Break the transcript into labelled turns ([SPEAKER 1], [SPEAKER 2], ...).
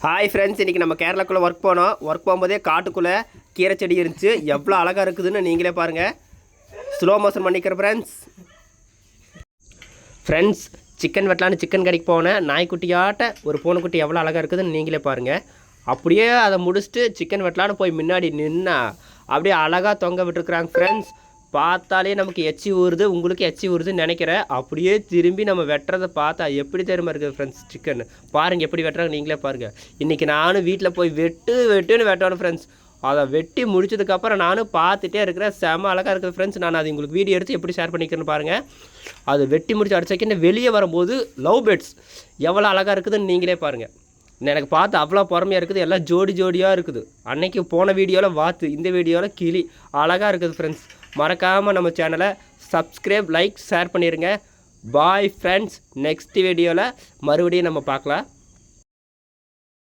[SPEAKER 1] Hi friends, இன்றைக்கி நம்ம கேரளாக்குள்ளே work போனோம். ஒர்க் போகும்போதே காட்டுக்குள்ளே கீரை செடி இருந்துச்சு. எவ்வளோ அழகாக இருக்குதுன்னு நீங்களே பாருங்கள். ஸ்லோ மோஷன் பண்ணிக்கிற ஃப்ரெண்ட்ஸ் சிக்கன் வெட்டலான்னு சிக்கன் கடைக்கு போனேன். நாய்க்குட்டியாட்ட ஒரு பூனைக்குட்டி எவ்வளோ அழகாக இருக்குதுன்னு நீங்களே பாருங்கள். அப்படியே அதை முடிச்சுட்டு சிக்கன் வெட்டலான்னு போய் முன்னாடி நின்னா அப்படியே அழகாக தொங்க விட்டுருக்குறாங்க ஃப்ரெண்ட்ஸ். பார்த்தாலே நமக்கு எச்சி ஊறுது, உங்களுக்கு எச்சி ஊறுதுன்னு நினைக்கிறேன். அப்படியே திரும்பி நம்ம வெட்டுறதை பார்த்தா எப்படி தெரியுமா இருக்குது ஃப்ரெண்ட்ஸ். சிக்கன் பாருங்கள் எப்படி வெட்டுறாங்க, நீங்களே பாருங்கள். இன்றைக்கி நானும் வீட்டில் போய் வெட்டுன்னு வெட்டணும் ஃப்ரெண்ட்ஸ். அதை வெட்டி முடிச்சதுக்கப்புறம் நானும் பார்த்துட்டே இருக்கிறேன். செம அழகாக இருக்குது ஃப்ரெண்ட்ஸ். நான் அது உங்களுக்கு வீடியோ எடுத்து எப்படி ஷேர் பண்ணிக்கிறேன்னு பாருங்கள். அது வெட்டி முடிச்சு அடுத்த செகண்ட் வெளியே வரும்போது லவ் பேர்ட்ஸ் எவ்வளோ அழகாக இருக்குதுன்னு நீங்களே பாருங்கள். எனக்கு பார்த்து அவ்வளோ பொறுமையாக இருக்குது. எல்லாம் ஜோடி ஜோடியாக இருக்குது. அன்னைக்கு போன வீடியோவில் வாத்து, இந்த வீடியோவில் கிளி அழகாக இருக்குது ஃப்ரெண்ட்ஸ். மறக்காமல் நம்ம சேனலை சப்ஸ்கிரைப், லைக், ஷேர் பண்ணிடுங்க. Bye friends. நெக்ஸ்ட் வீடியோவில் மறுபடியும் நம்ம பார்க்கலாம்.